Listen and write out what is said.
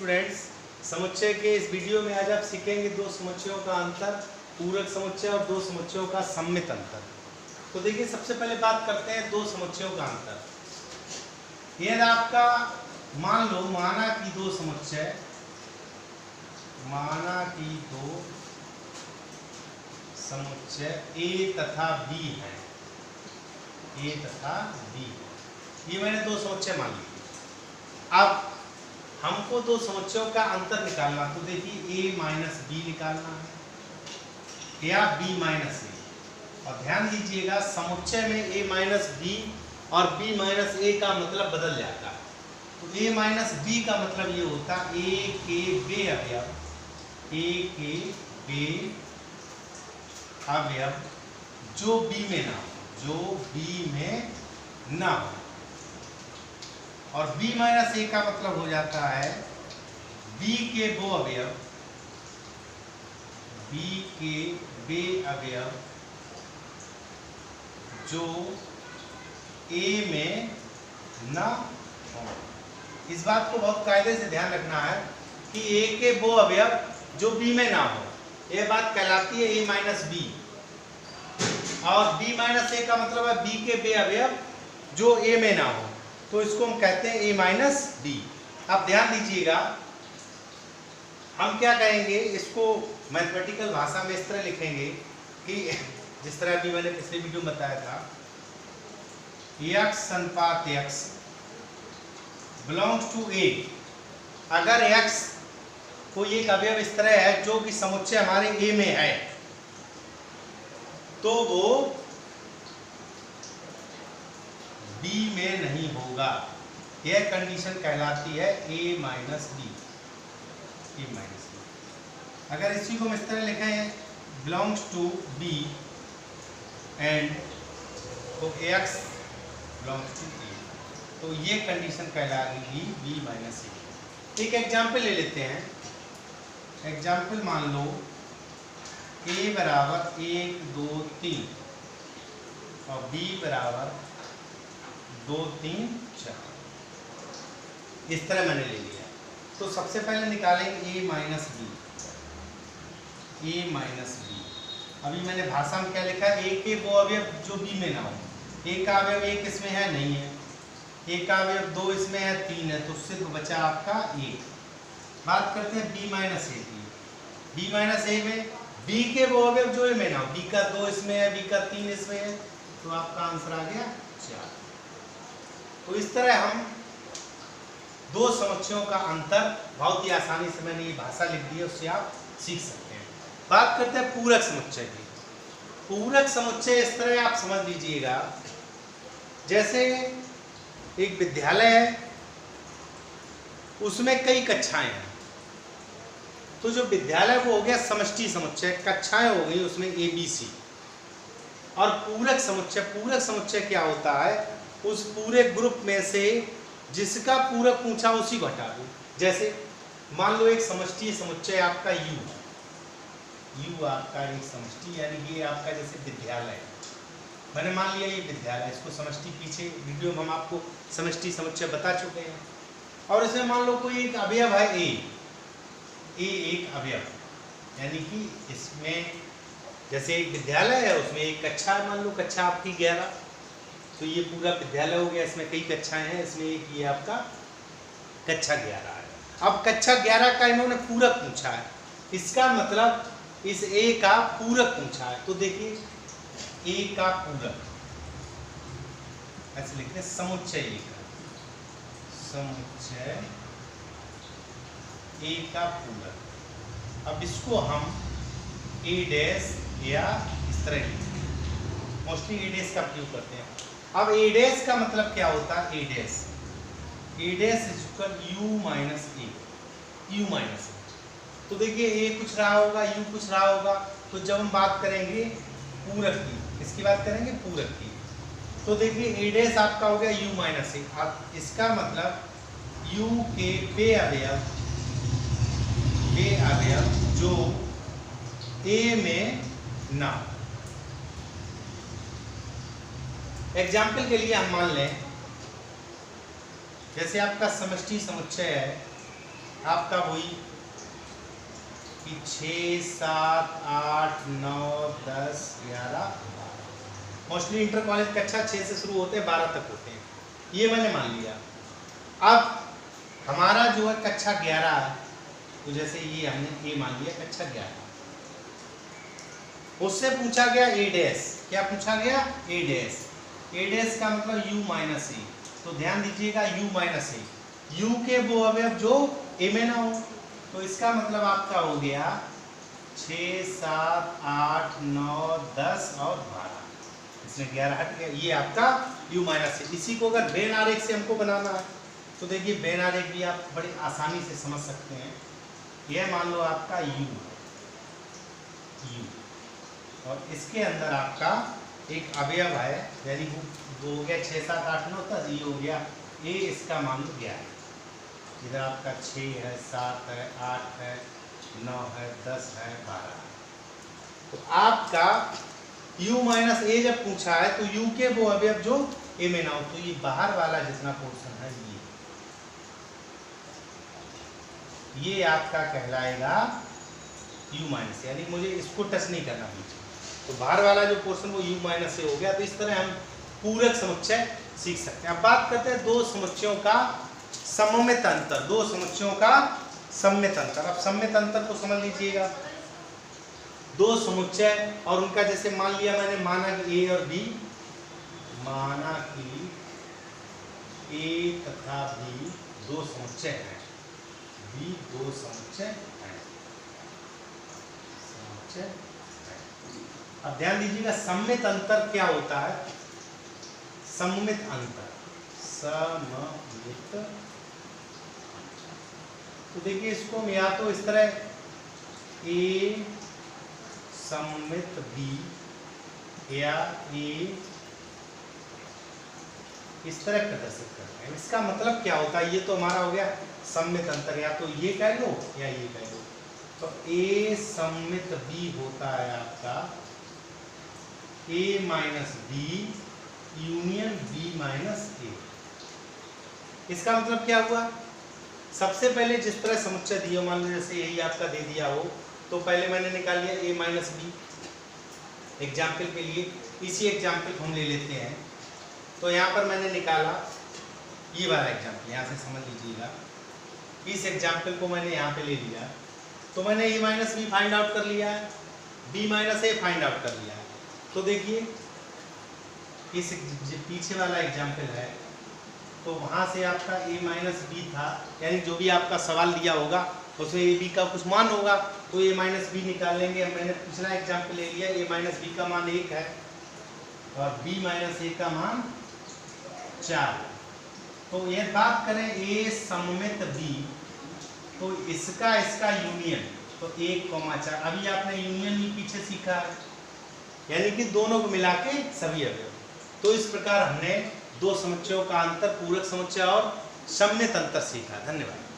Students, समुच्चय के इस वीडियो में आज आप सीखेंगे दो समुच्चयों का अंतर, पूरक समुच्चय और दो समुच्चयों का सम्मित अंतर। तो देखिए, सबसे पहले बात करते हैं दो समुच्चयों का अंतर। यदि आपका मान लो माना कि दो समुच्चय A तथा B है, A तथा B, ये मैंने दो समुच्चय मान लिए। अब हमको दो समुच्चयों का अंतर निकालना, तो देखिए A माइनस बी निकालना है या B माइनस ए। और ध्यान दीजिएगा, समुच्चय में A माइनस बी और B माइनस ए का मतलब बदल जाता है। तो A माइनस बी का मतलब ये होता है A के बे अवयव, A के बे अवयव जो B में ना हो, और B माइनस ए का मतलब हो जाता है B के वो अवयव, B के बे अवयव जो A में ना हो। इस बात को बहुत कायदे से ध्यान रखना है कि A के वो अवयव जो B में ना हो, यह बात कहलाती है A माइनस बी। और B माइनस ए का मतलब है B के बे अवयव जो A में ना हो, तो इसको हम कहते हैं A माइनस बी। अब ध्यान दीजिएगा, हम क्या कहेंगे, इसको मैथमेटिकल भाषा में इस तरह लिखेंगे कि जिस तरह अभी मैंने पिछले वीडियो में बताया था, x अनुपात x बिलोंग्स टू A। अगर x कोई एक अवयव इस तरह है जो कि समुच्चय हमारे A में है, तो वो B में नहीं होगा। यह कंडीशन कहलाती है A माइनस बी। अगर इसी को हम इस तरह लिखें, बिलोंग्स टू B एंड तो x बिलोंग्स टू A, तो ये कंडीशन कहलाएगी B माइनस ए। एक एग्जाम्पल ले लेते हैं। एग्जाम्पल मान लो A बराबर 1 2 3 और B बराबर 2 3 4, इस तरह मैंने ले लिया। तो सबसे पहले निकालेंगे A माइनस बी। अभी मैंने भाषा में क्या लिखा है, A के वो अवयव जो B में ना हो। A का अवयव 1 इसमें है, नहीं है। A का अवयव 2 इसमें है, 3 है, तो सिर्फ बचा आपका 1। बात करते हैं B माइनस ए की। B माइनस ए में B के वो अवयव जो A में ना हो, B का 2 इसमें है, B का 3 इसमें है, तो आपका आंसर आ गया 4। तो इस तरह हम दो समुच्चयों का अंतर बहुत ही आसानी से, मैंने ये भाषा लिख दी है, उससे आप सीख सकते हैं। बात करते हैं पूरक समुच्चय की। पूरक समुच्चय इस तरह आप समझ लीजिएगा, जैसे एक विद्यालय है, उसमें कई कक्षाएं हैं, तो जो विद्यालय वो हो गया समष्टि समुच्चय, कक्षाएं हो गई उसमें ABC। और पूरक समुच्चय क्या होता है, उस पूरे ग्रुप में से जिसका पूरक पूछा उसी को हटा दो। जैसे मान लो एक समष्टि समुच्चय आपका U आपका एक समष्टि, यानी ये आपका जैसे विद्यालय है। मैंने मान लिया ये विद्यालय, इसको समष्टि, पीछे वीडियो में हम आपको समष्टि समुच्चय बता चुके हैं। और इसमें मान लो कोई एक अवयव है A एक अवयव, यानी कि इसमें जैसे एक विद्यालय है, उसमें एक कक्षा है, मान लो कक्षा आपकी 11, तो ये पूरा विद्यालय हो गया, इसमें कई कक्षाएं हैं, इसमें एक ये आपका कक्षा 11 है। अब कक्षा 11 का इन्होंने पूरक पूछा है, इसका मतलब इस A का पूरक पूछा है। तो देखिए A का पूरक ऐसे लिखते हैं, समुच्चय A का पूरक। अब इसको हम A डैश या इस तरह लिखते हैं, मोस्टली A डैश का प्रयोग करते हैं। अब A डैश का मतलब क्या होता है, A dash is equal U minus A. तो देखिए A कुछ रहा होगा, U कुछ रहा होगा, तो जब हम बात करेंगे पूरक की, इसकी बात करेंगे पूरक की, तो देखिए A डैश आपका हो गया U माइनस ए। अब इसका मतलब U के बे अवयव जो A में ना हो। एग्जाम्पल के लिए हम मान लें, जैसे आपका समष्टि समुच्चय है आपका वही कि 6, 7, 8, 9, 10, 11 मोस्टली इंटर कॉलेज कक्षा 6 से शुरू होते हैं 12 तक होते हैं, ये मैंने मान लिया। अब हमारा जो है कक्षा 11 है, तो जैसे ये हमने ए मान लिया कक्षा 11, उससे पूछा गया ए डैश, क्या पूछा गया ए डैश, ए डैश का मतलब u माइनस ए, तो ध्यान दीजिएगा u माइनस ए, u के वो अवयव जो ए में ना हो, तो इसका मतलब आपका हो गया 6, 7, 8, 9, 10 और 12, इसमें 11 हट गया, ये आपका u माइनस ए। इसी को अगर बेन आरेख से हमको बनाना है तो देखिए बेन आरेख भी आप बड़ी आसानी से समझ सकते हैं। यह मान लो आपका u और इसके अंदर आपका एक अवयव है, यानी वो हो गया 6, 7, 8, 9, 10, ये हो गया ए, इसका मान लो 11, इधर आपका 6 है, 7 है, 8 है, 9 है, 10 है, 12 है। तो आपका u माइनस ए जब पूछा है तो u के वो अवयव जो ए में ना हो, तो ये बाहर वाला जितना पोर्शन है ये आपका कहलाएगा u माइनस, यानी मुझे इसको टच नहीं करना पीछे, तो बाहर वाला जो पोर्शन वो u माइनस से हो गया। तो इस तरह हम पूरक समुच्चय सीख सकते हैं। अब बात करते हैं दो समुच्चयों का सममित अंतर, दो समुच्चयों का सममित अंतर। अब सममित अंतर को समझ लीजिएगा, दो समुच्चय और उनका जैसे मान लिया मैंने, माना कि a और b, माना कि a तथा b दो समुच्चय हैं, b दो समुच्चय हैं, समुच्चय है। अब ध्यान दीजिएगा सममित अंतर क्या होता है, सममित अंतर, सममित, तो देखिए इसको हम या तो इस तरह a सममित b या a इस तरह प्रदर्शित करते हैं। इसका मतलब क्या होता है, ये तो हमारा हो गया सममित अंतर, या तो ये कह लो या ये कह लो। तो a सममित b होता है आपका a minus b union b minus a। इसका मतलब क्या हुआ, सबसे पहले जिस तरह समुच्चय दिया, मान लो जैसे यही आपका दे दिया हो, तो पहले मैंने निकाल लिया a माइनस b, एग्जाम्पल के लिए इसी एग्जाम्पल को हम ले लेते हैं। तो यहाँ पर मैंने निकाला ये वाला एग्जाम्पल, यहाँ से समझ लीजिएगा, इस एग्जाम्पल को मैंने यहाँ पे ले लिया, तो मैंने a minus b find out कर लिया है, b minus a find out कर लिया है। तो देखिए इस पीछे वाला एग्जाम्पल है, तो वहाँ से आपका a माइनस b था, यानी जो भी आपका सवाल दिया होगा उसमें a b का कुछ मान होगा, तो a माइनस b निकाल लेंगे। मैंने पिछला एग्जाम्पल ले लिया, a माइनस b का मान 1 है और b माइनस a का मान 4। तो ये बात करें a सममित b, तो इसका इसका यूनियन, तो 1,4, अभी आपने यूनियन भी पीछे सीखा है, यानी कि दोनों को मिला के सभी अवयव। तो इस प्रकार हमने दो समुच्चयों का अंतर, पूरक समुच्चय और सममित अंतर सीखा। धन्यवाद।